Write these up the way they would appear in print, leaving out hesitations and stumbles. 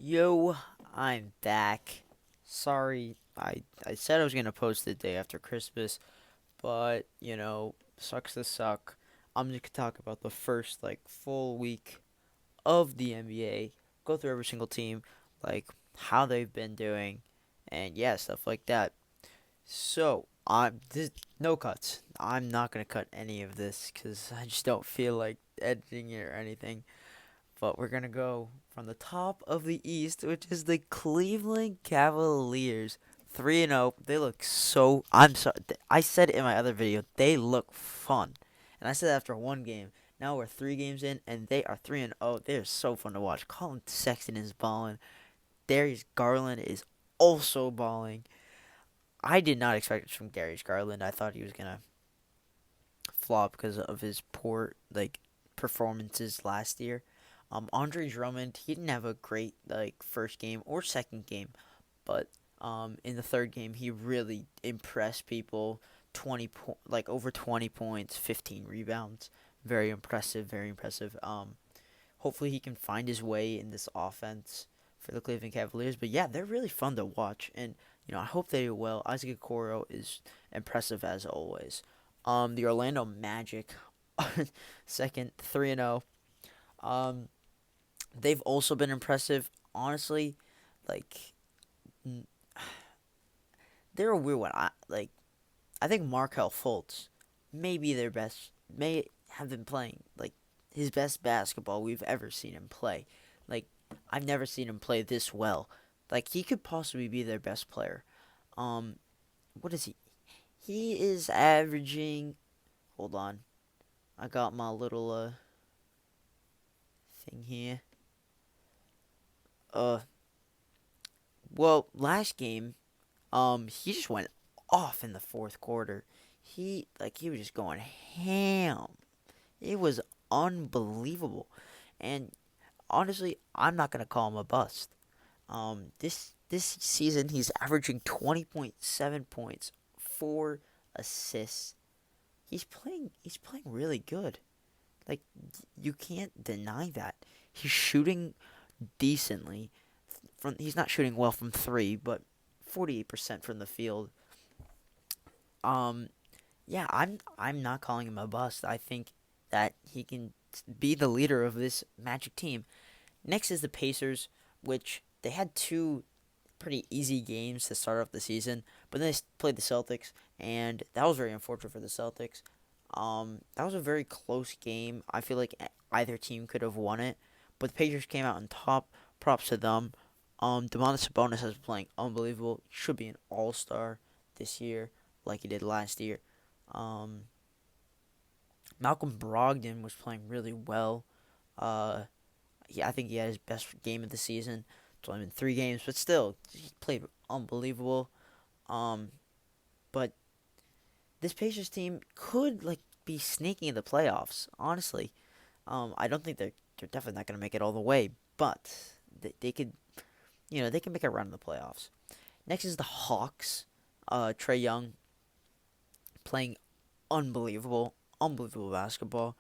Yo, I'm back. Sorry, I said I was gonna post the day after Christmas, but sucks to suck. I'm just gonna talk about the first full week of the NBA. Go through every single team, like how they've been doing, and yeah, stuff like that. So no cuts. I'm not gonna cut any of this because I just don't feel like editing it or anything. But we're gonna go from the top of the East, which is the Cleveland Cavaliers. 3-0. They look so. I'm sorry. I said it in my other video. They look fun, and I said after one game. Now we're 3 games in, and they are 3-0. They're so fun to watch. Colin Sexton is balling. Darius Garland is also balling. I did not expect it from Darius Garland. I thought he was gonna flop because of his poor performances last year. Andre Drummond, he didn't have a great first game or second game, but in the third game he really impressed people. Over 20 points, 15 rebounds. Very impressive, very impressive. Hopefully he can find his way in this offense for the Cleveland Cavaliers. But yeah, they're really fun to watch, and I hope they do well. Isaac Okoro is impressive as always. The Orlando Magic, second, 3-0. Um, they've also been impressive. Honestly, like they're a weird one. I think Markel Fultz may be their best. May have been playing his best basketball we've ever seen him play. Like I've never seen him play this well. Like he could possibly be their best player. Um, what is he? He is averaging. Hold on, I got my little thing here. Uh, well, last game, he just went off in the fourth quarter. He was just going ham. It was unbelievable. And honestly, I'm not gonna call him a bust. This season he's averaging 20.7 points, 4 assists. He's playing really good. Like you can't deny that. He's shooting decently. He's not shooting well from three, but 48% from the field. Um, yeah, I'm not calling him a bust. I think that he can be the leader of this Magic team. Next is the Pacers, which they had two pretty easy games to start off the season, but then they played the Celtics, and that was very unfortunate for the Celtics. That was a very close game. I feel like either team could have won it, but the Pacers came out on top. Props to them. Domantas Sabonis has been playing unbelievable. Should be an All Star this year, like he did last year. Um, Malcolm Brogdon was playing really well. Uh, I think he had his best game of the season. It's only been 3 games, but still, he played unbelievable. Um, but this Pacers team could be sneaking in the playoffs. Honestly, I don't think they're definitely not gonna make it all the way, but they could they can make a run in the playoffs. Next is the Hawks. Trae Young playing unbelievable, unbelievable basketball.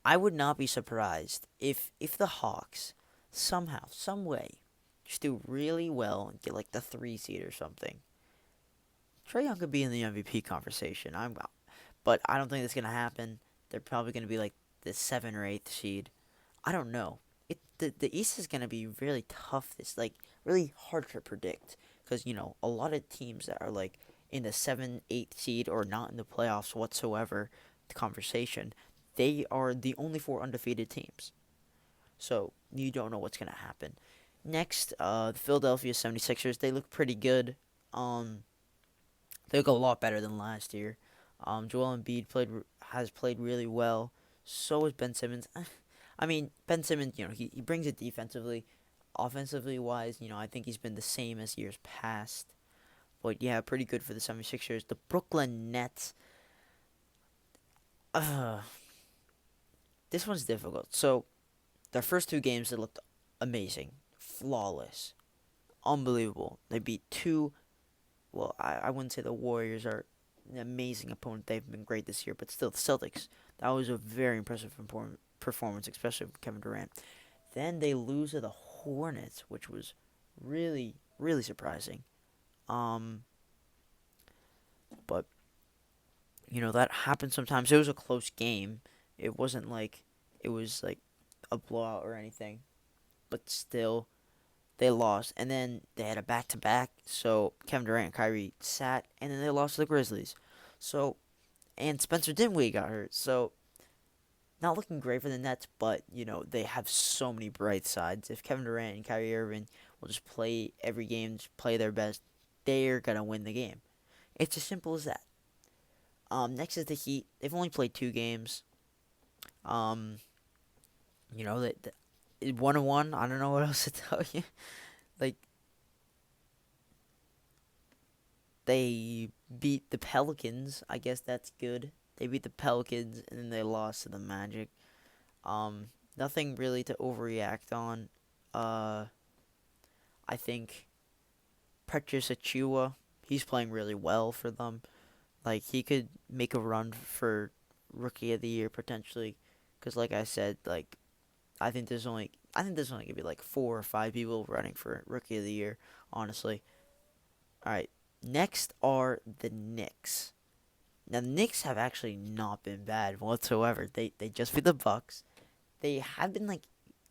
I would not be surprised if the Hawks somehow, some way, just do really well and get the 3 seed or something. Trae Young could be in the MVP conversation. But I don't think that's gonna happen. They're probably gonna be the 7 or 8 seed. I don't know. The East is gonna be really tough. This really hard to predict because a lot of teams that are in the 7, 8 seed or not in the playoffs whatsoever. The conversation, they are the only 4 undefeated teams. So you don't know what's gonna happen. Next, the Philadelphia 76ers. They look pretty good. Um, they look a lot better than last year. Joel Embiid has played really well. So is Ben Simmons. I mean, Ben Simmons, he brings it defensively. Offensively wise, I think he's been the same as years past. But yeah, pretty good for the 76ers. The Brooklyn Nets. Uh, this one's difficult. So, their first 2 games, they looked amazing. Flawless. Unbelievable. They beat two. Well, I wouldn't say the Warriors are an amazing opponent. They've been great this year. But still, the Celtics. That was a very impressive performance, especially from Kevin Durant. Then they lose to the Hornets, which was really, really surprising. Um, but that happens sometimes. It was a close game. It wasn't like it was like a blowout or anything, but still they lost. And then they had a back to back, so Kevin Durant and Kyrie sat, and then they lost to the Grizzlies. So and Spencer Dinwiddie got hurt, so not looking great for the Nets. But they have so many bright sides. If Kevin Durant and Kyrie Irving will just play every game, just play their best, they're gonna win the game. It's as simple as that. Next is the Heat. They've only played 2 games. Um, that 1-1. I don't know what else to tell you. Like they beat the Pelicans. I guess that's good. They beat the Pelicans and then they lost to the Magic. Um, Nothing really to overreact on. Uh, I think Precious Achua, he's playing really well for them. Like he could make a run for Rookie of the Year potentially, because like I said, like I think there's only gonna be like 4 or 5 people running for Rookie of the Year. Honestly. All right. Next are the Knicks. Now the Knicks have actually not been bad whatsoever. They just beat the Bucks. They have been like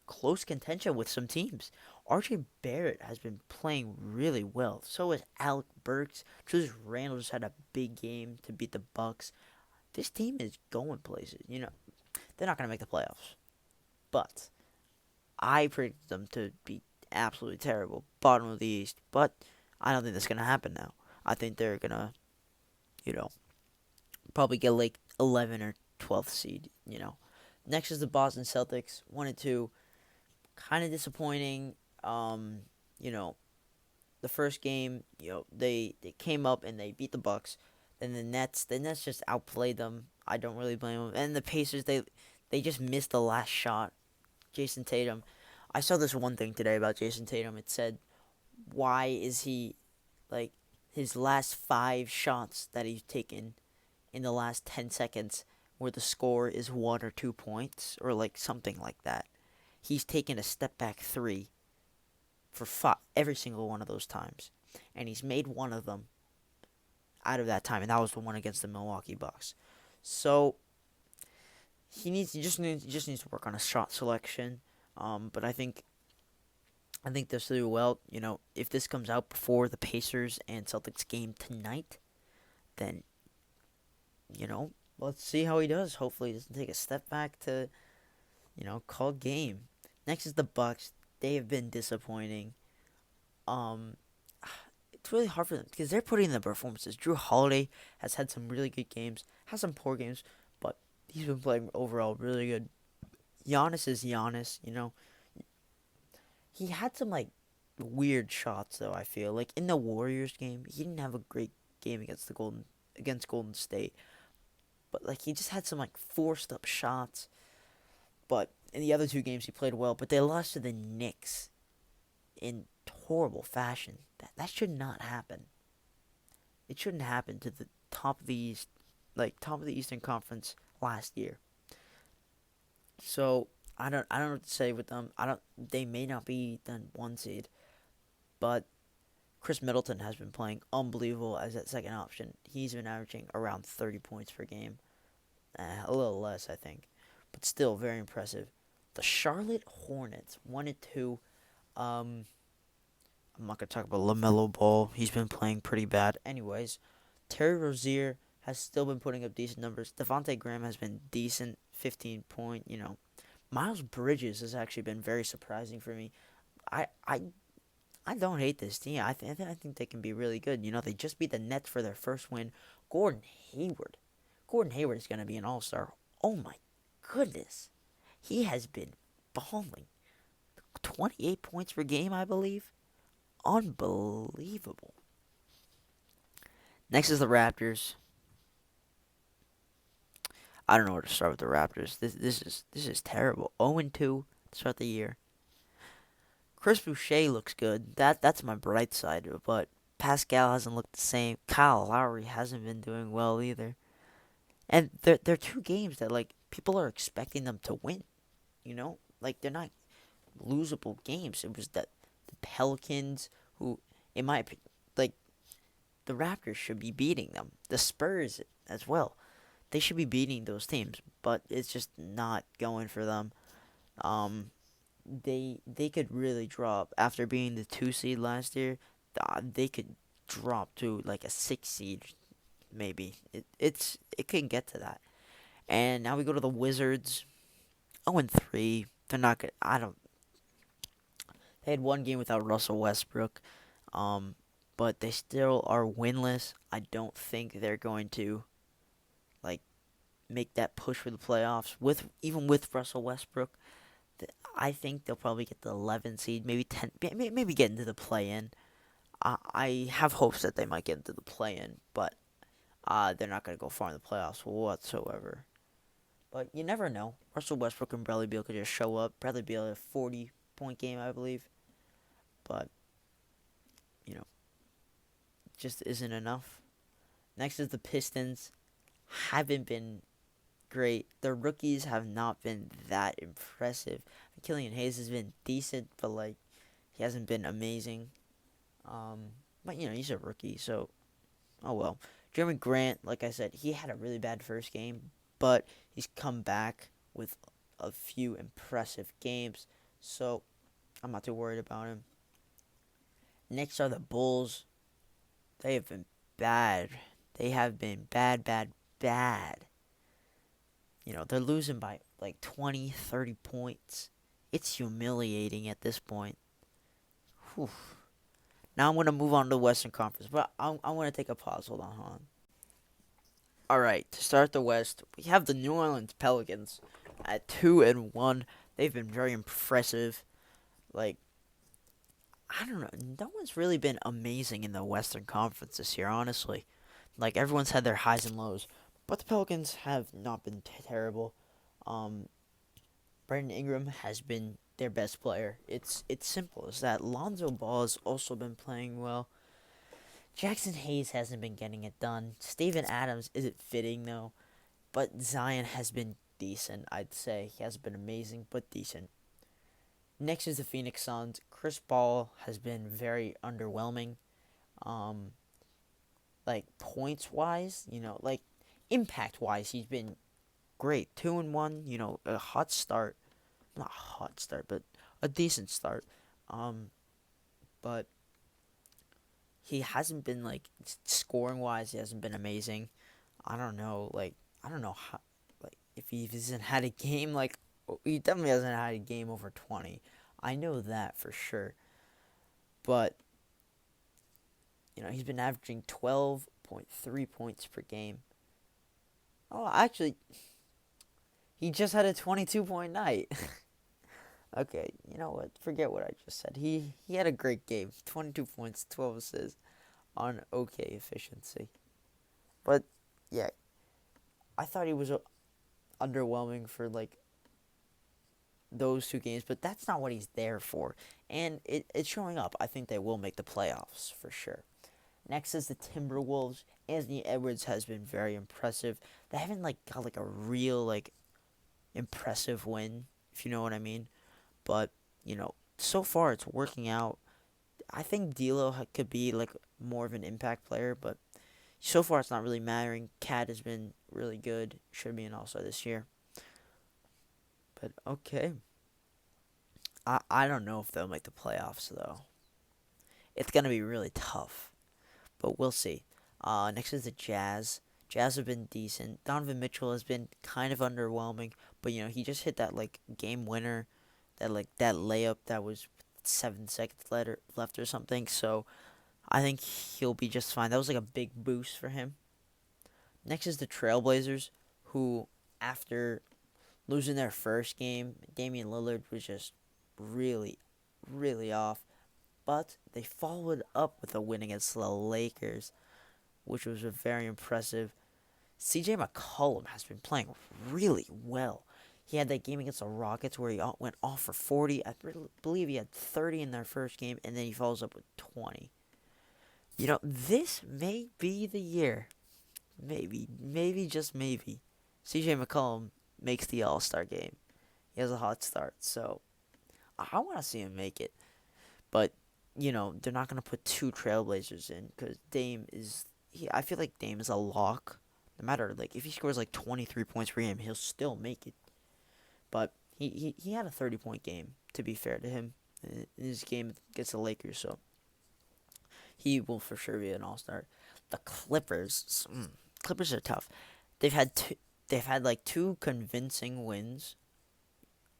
close contention with some teams. RJ Barrett has been playing really well. So is Alec Burks. Julius Randle just had a big game to beat the Bucks. This team is going places. They're not gonna make the playoffs, but I predicted them to be absolutely terrible, bottom of the East. But I don't think that's gonna happen now. I think they're gonna, you know, probably get like 11 or 12th seed. Next is the Boston Celtics, 1-2, kind of disappointing. You know, the first game, they came up and they beat the Bucks. Then the Nets just outplayed them. I don't really blame them. And the Pacers, they just missed the last shot. Jason Tatum. I saw this one thing today about Jason Tatum. It said, why is he like his last 5 shots that he's taken in the last 10 seconds where the score is 1 or 2 points or like something like that. He's taken a step back three for every single one of those times. And he's made one of them out of that time, and that was the one against the Milwaukee Bucks. So he just needs to work on his shot selection. But I think they'll do well. If this comes out before the Pacers and Celtics game tonight, then let's see how he does. Hopefully, he doesn't take a step back to call game. Next is the Bucks. They have been disappointing. Um, it's really hard for them because they're putting in the performances. Drew Holiday has had some really good games, has some poor games, but he's been playing overall really good. Giannis is Giannis. He had some like weird shots though. I feel like in the Warriors game, he didn't have a great game against Golden State, but like he just had some like forced up shots. But in the other 2 games, he played well. But they lost to the Knicks in horrible fashion. That should not happen. It shouldn't happen to the top of the East, like top of the Eastern Conference last year. So I don't know what to say with them. I don't. They may not be the 1 seed, but Chris Middleton has been playing unbelievable as that second option. He's been averaging around 30 points per game, a little less I think, but still very impressive. The Charlotte Hornets 1-2. I'm not gonna talk about LaMelo Ball. He's been playing pretty bad. Anyways, Terry Rozier has still been putting up decent numbers. Devontae Graham has been decent, 15 point. Miles Bridges has actually been very surprising for me. I I I don't hate this team. I think they can be really good. They just beat the Nets for their first win. Gordon Hayward. Gordon Hayward is gonna be an all-star. Oh my goodness, he has been balling. 28 points per game, I believe. Unbelievable. Next is the Raptors. I don't know where to start with the Raptors. This is terrible. 0-2 to start the year. Chris Boucher looks good. That's my bright side. But Pascal hasn't looked the same. Kyle Lowry hasn't been doing well either. And they're 2 games that like people are expecting them to win. Like they're not. losable games. It was the Pelicans who, in my opinion, like the Raptors should be beating them. The Spurs as well. They should be beating those teams, but it's just not going for them. Um, they could really drop after being the 2 seed last year. They could drop to like a 6 seed, maybe. It can get to that. And now we go to the Wizards. 0-3. They're not good. I don't. They had one game without Russell Westbrook, um, but they still are winless. I don't think they're going to like make that push for the playoffs with even with Russell Westbrook. I think they'll probably get the 11 seed, maybe 10, maybe get into the play-in. I have hopes that they might get into the play-in, but they're not going to go far in the playoffs whatsoever. But you never know. Russell Westbrook and Bradley Beal could just show up. Bradley Beal had a 40-point game, I believe. But, you know, just isn't enough. Next is the Pistons. Haven't been great. Their rookies have not been that impressive. Killian Hayes has been decent, but, like, he hasn't been amazing. But, you know, he's a rookie, so, oh well. Jeremy Grant, like I said, he had a really bad first game, but he's come back with a few impressive games, so I'm not too worried about him. Next are the Bulls. They have been bad. They have been bad, bad, bad. You know, they're losing by like 20, 30 points. It's humiliating at this point. Whew. Now I'm going to move on to the Western Conference, but I'm going to take a pause. Hold on. All right, to start the West, we have the New Orleans Pelicans at 2-1. They've been very impressive. Like, I don't know, no one's really been amazing in the Western Conference this year, honestly. Like, everyone's had their highs and lows, but the Pelicans have not been terrible. Brandon Ingram has been their best player. It's simple as that. Lonzo Ball has also been playing well. Jackson Hayes hasn't been getting it done. Steven Adams isn't fitting, though. But Zion has been decent, I'd say. He hasn't been amazing, but decent. Next is the Phoenix Suns. Chris Paul has been very underwhelming. Like, points-wise, you know, like, impact-wise, he's been great. 2-1, you know, a hot start. Not a hot start, but a decent start. But he hasn't been, like, scoring-wise, he hasn't been amazing. I don't know how, like, if he hasn't had a game, like, he definitely hasn't had a game over 20. I know that for sure. But, you know, he's been averaging 12.3 points per game. Oh, actually, he just had a 22-point night. Okay, you know what? Forget what I just said. He had a great game. 22 points, 12 assists on okay efficiency. But, yeah, I thought he was underwhelming for, like, those 2 games, but that's not what he's there for. And it's showing up. I think they will make the playoffs for sure. Next is the Timberwolves. Anthony Edwards has been very impressive. They haven't, like, got, like, a real, like, impressive win, if you know what I mean. But, you know, so far it's working out. I think D'Lo could be, like, more of an impact player, but so far it's not really mattering. Cat has been really good. Should be an all-star this year. But, okay. I don't know if they'll make the playoffs, though. It's going to be really tough. But we'll see. Next is the Jazz. Jazz have been decent. Donovan Mitchell has been kind of underwhelming. But, you know, he just hit that, like, game winner. That layup that was 7 seconds left or something. So, I think he'll be just fine. That was, like, a big boost for him. Next is the Trailblazers, who, after losing their first game, Damian Lillard was just really, really off. But they followed up with a win against the Lakers, which was very impressive. CJ McCollum has been playing really well. He had that game against the Rockets where he went off for 40. I believe he had 30 in their first game, and then he follows up with 20. You know, this may be the year. Maybe, just maybe. CJ McCollum makes the All-Star game. He has a hot start, so I want to see him make it, but they're not gonna put two Trailblazers in because Dame is. I feel like Dame is a lock. No matter like if he scores like 23 points per game, he'll still make it. But he had a 30-point game. To be fair to him, in his game against the Lakers, so he will for sure be an All Star. The Clippers, Clippers are tough. They've had they've had like two convincing wins.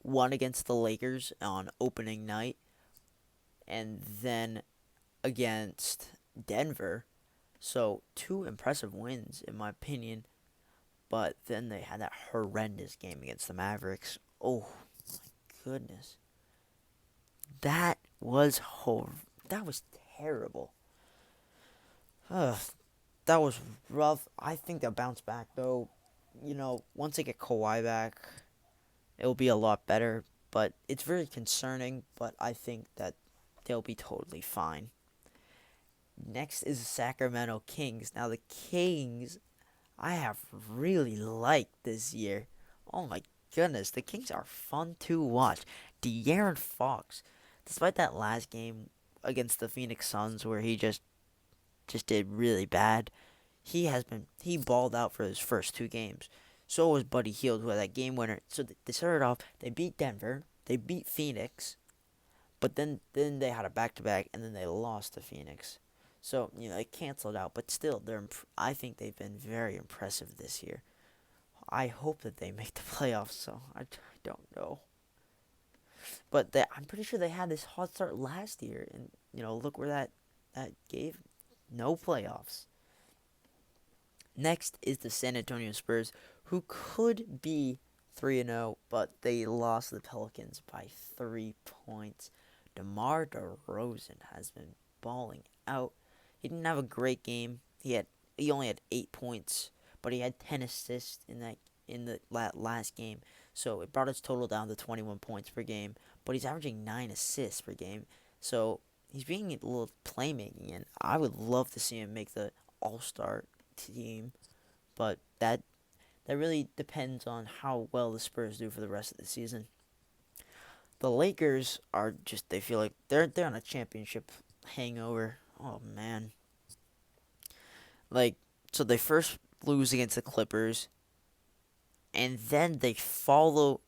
One against the Lakers on opening night, and then against Denver. So two impressive wins in my opinion. But then they had that horrendous game against the Mavericks. Oh my goodness, that was that was terrible. Ugh, that was rough. I think they'll bounce back though. Once they get Kawhi back, it'll be a lot better. But it's very concerning. But I think that they'll be totally fine. Next is the Sacramento Kings. Now the Kings, I have really liked this year. Oh my goodness, the Kings are fun to watch. De'Aaron Fox, despite that last game against the Phoenix Suns where he just did really bad, he balled out for his first two games. So was Buddy Hield who had that game winner. So they started off. They beat Denver. They beat Phoenix, but then they had a back to back, and then they lost to Phoenix. So they canceled out, but still, I think they've been very impressive this year. I hope that they make the playoffs. So I don't know, but I'm pretty sure they had this hot start last year, and look where that gave no playoffs. Next is the San Antonio Spurs, who could be 3-0, but they lost the Pelicans by 3 points. DeMar DeRozan has been balling out. He didn't have a great game. He only had 8 points, but he had 10 assists in the last game. So it brought his total down to 21 points per game. But he's averaging 9 assists per game. So he's being a little playmaking, and I would love to see him make the All Star team. But that really depends on how well the Spurs do for the rest of the season. The Lakers are just they feel like they're on a championship hangover. Oh man. Like so they first lose against the Clippers and then they follow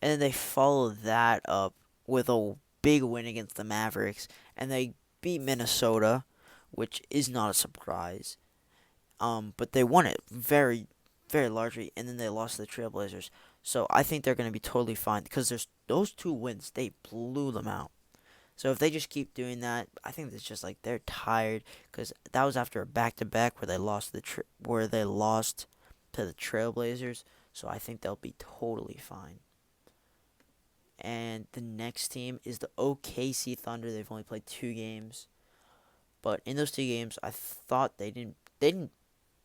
that up with a big win against the Mavericks and they beat Minnesota, which is not a surprise. But they won it very very largely and then they lost to the Trailblazers. So I think they're going to be totally fine because there's those two wins, they blew them out. So if they just keep doing that, I think it's just like they're tired because that was after a back to back where they lost to the Trailblazers. So I think they'll be totally fine. And the next team is the OKC Thunder. They've only played 2 games, but in those 2 games, I thought they didn't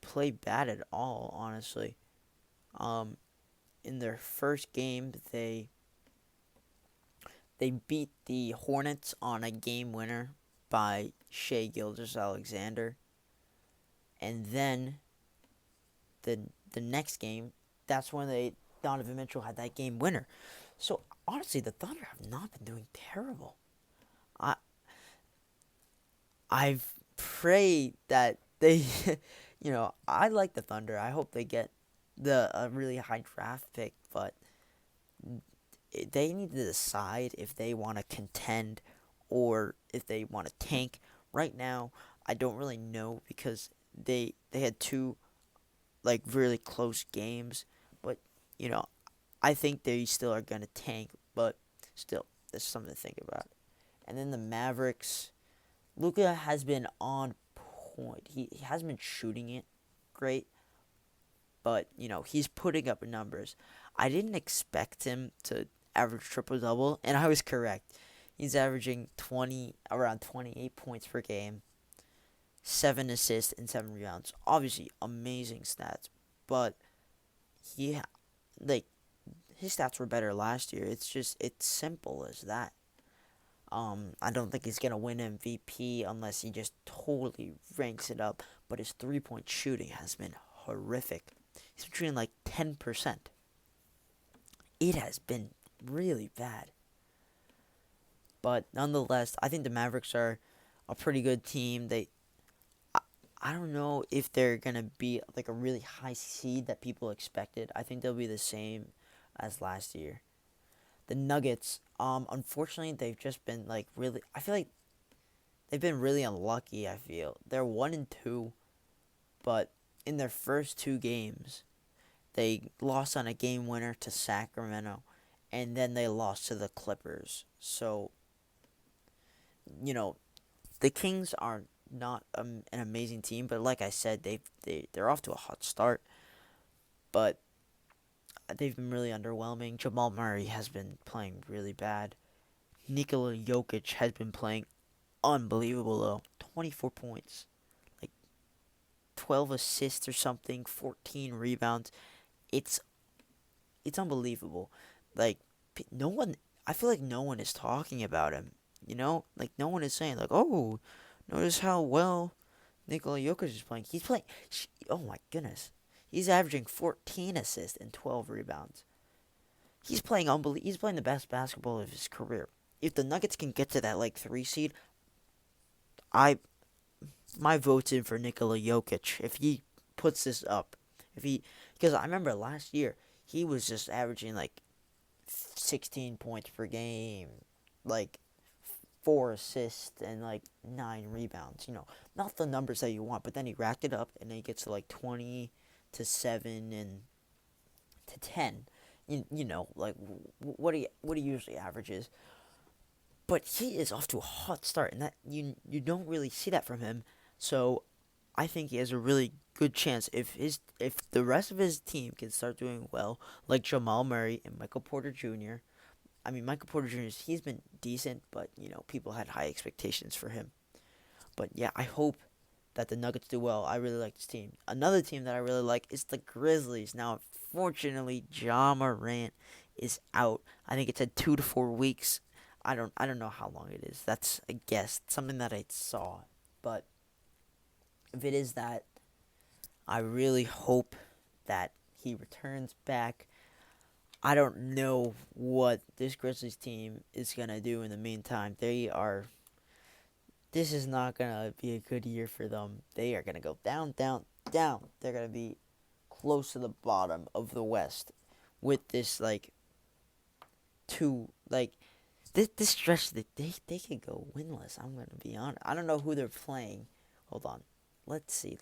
play bad at all. Honestly, um, in their first game, they beat the Hornets on a game winner by Shea Gilgeous-Alexander. And then the next game, that's when Donovan Mitchell had that game winner. So honestly, the Thunder have not been doing terrible. I I've prayed that they, I like the Thunder. I hope they get a really high draft pick, but they need to decide if they want to contend or if they want to tank. Right now, I don't really know because they had two like really close games, but you know, I think they still are gonna tank, but still, there's something to think about. And then the Mavericks, Luka has been on point. He hasn't been shooting it great, but he's putting up numbers. I didn't expect him to average triple double, and I was correct. He's averaging around 28 points per game, 7 assists and 7 rebounds. Obviously, amazing stats, but he like his stats were better last year. It's simple as that. I don't think he's gonna win MVP unless he just totally ranks it up. But his 3-point shooting has been horrific. He's been shooting like 10%. It has been really bad. But nonetheless, I think the Mavericks are a pretty good team. I, I don't know if they're gonna be like a really high seed that people expected. I think they'll be the same as last year. The Nuggets, unfortunately, they've just been like really. I feel like they've been really unlucky. I feel they're 1-2, but in their first two games, they lost on a game winner to Sacramento, and then they lost to the Clippers. So, you know, the Kings are not an amazing team, but like I said, they're off to a hot start, but they've been really underwhelming. Jamal Murray has been playing really bad. Nikola Jokic has been playing unbelievable though. 24 points, like 12 assists or something, 14 rebounds. It's it's unbelievable. Like no one, I feel like no one is talking about him. Like no one is saying like, oh, notice how well Nikola Jokic is playing. He's playing. Oh my goodness, he's averaging 14 assists and 12 rebounds. He's playing unbelievable. He's playing the best basketball of his career. If the Nuggets can get to that like 3 seed, I my vote's in for Nikola Jokic. If he puts this up, if he because I remember last year he was just averaging like 16 points per game, like 4 assists and like 9 rebounds. Not the numbers that you want, but then he racked it up and then he gets to like 20 to 7 and to 10. Like what he usually averages. But he is off to a hot start, and that you don't really see that from him. So I think he has a really good chance if the rest of his team can start doing well, like Jamal Murray and Michael Porter Jr. I mean, Michael Porter Jr. He's been decent, but people had high expectations for him. But yeah, I hope that the Nuggets do well. I really like this team. Another team that I really like is the Grizzlies. Now, unfortunately, Ja Morant is out. I think it's at 2 to 4 weeks. I don't know how long it is. That's a guess, something that I saw. But if it is that, I really hope that he returns back. I don't know what this Grizzlies team is gonna do in the meantime. This is not gonna be a good year for them. They are gonna go down, down, down. They're gonna be close to the bottom of the West with this like two like this stretch that they could go winless. I'm gonna be honest. I don't know who they're playing. Hold on. Let's see.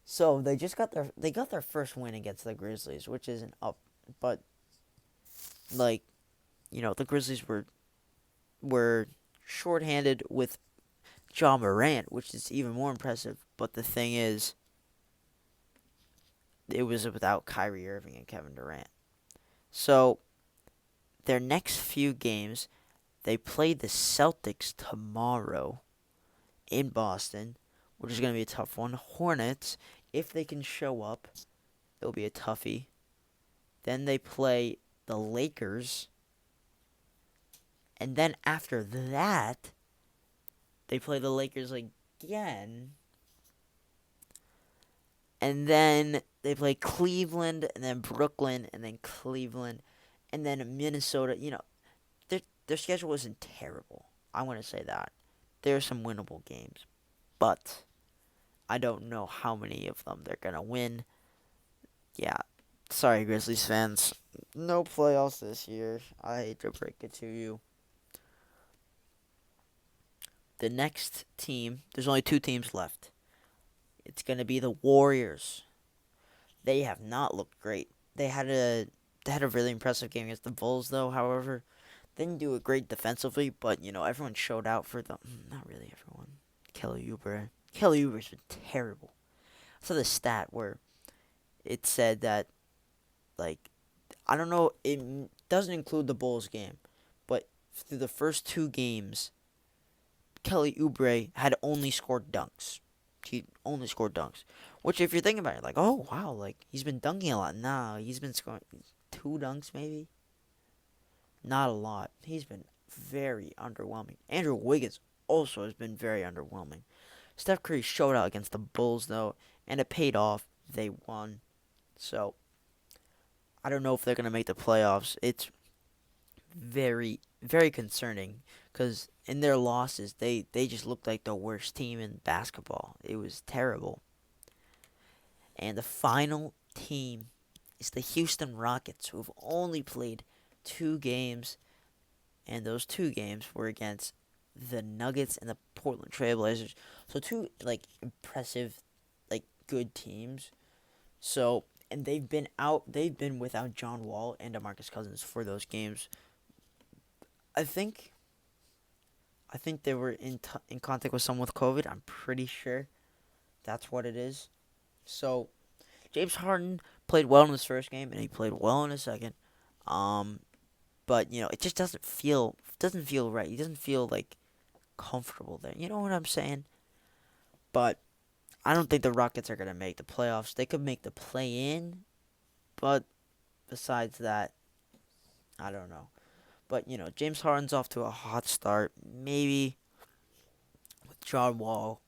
So they got their first win against the Grizzlies, which isn't up, but like the Grizzlies were shorthanded with Ja Morant, which is even more impressive. But the thing is, it was without Kyrie Irving and Kevin Durant. So their next few games, they play the Celtics tomorrow in Boston, which is going to be a tough one. Hornets, if they can show up, it'll be a toughie. Then they play the Lakers. And then after that, they play the Lakers again. And then they play Cleveland, and then Brooklyn, and then Cleveland, and then Minnesota. Their schedule isn't terrible. I want to say that. There are some winnable games. But I don't know how many of them they're going to win. Yeah, sorry, Grizzlies fans. No playoffs this year. I hate to break it to you. The next team, there's only two teams left. It's going to be the Warriors. They have not looked great. They had a really impressive game against the Bulls, though. However, they didn't do it great defensively, but everyone showed out for them. Not really everyone. Kelly Oubre. Kelly Oubre's been terrible. I saw the stat where it said that like I don't know. It doesn't include the Bulls game, but through the first two games, Kelly Oubre had only scored dunks. He only scored dunks. Which, if you're thinking about it, like, oh wow, like he's been dunking a lot. Nah, he's been scoring 2 dunks maybe. Not a lot. He's been very underwhelming. Andrew Wiggins also has been very underwhelming. Steph Curry showed out against the Bulls though, and it paid off. They won. So I don't know if they're gonna make the playoffs. It's very, very concerning because in their losses, they just looked like the worst team in basketball. It was terrible. And the final team is the Houston Rockets, who have only played 2 games, and those 2 games were against the Nuggets and the Portland Trailblazers. So two like impressive, like good teams. So and they've been without John Wall and DeMarcus Cousins for those games. I think I think they were in contact with someone with COVID. I'm pretty sure that's what it is. So James Harden played well in his first game and he played well in his second. Um, but it just doesn't feel right. He doesn't feel like comfortable there. You know what I'm saying? But I don't think the Rockets are gonna make the playoffs. They could make the play in, but besides that, I don't know. But James Harden's off to a hot start. Maybe with John Wall,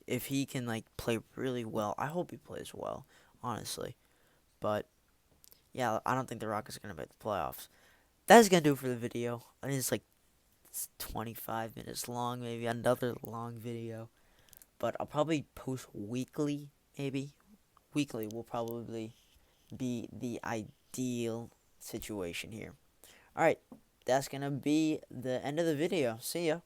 if he can like play really well, I hope he plays well, honestly. But yeah, I don't think the Rockets are gonna make the playoffs. That's gonna do it for the video. I mean, it's 25 minutes long, maybe another long video. But I'll probably post weekly, maybe. Weekly will probably be the ideal situation here. Alright, that's gonna be the end of the video. See ya.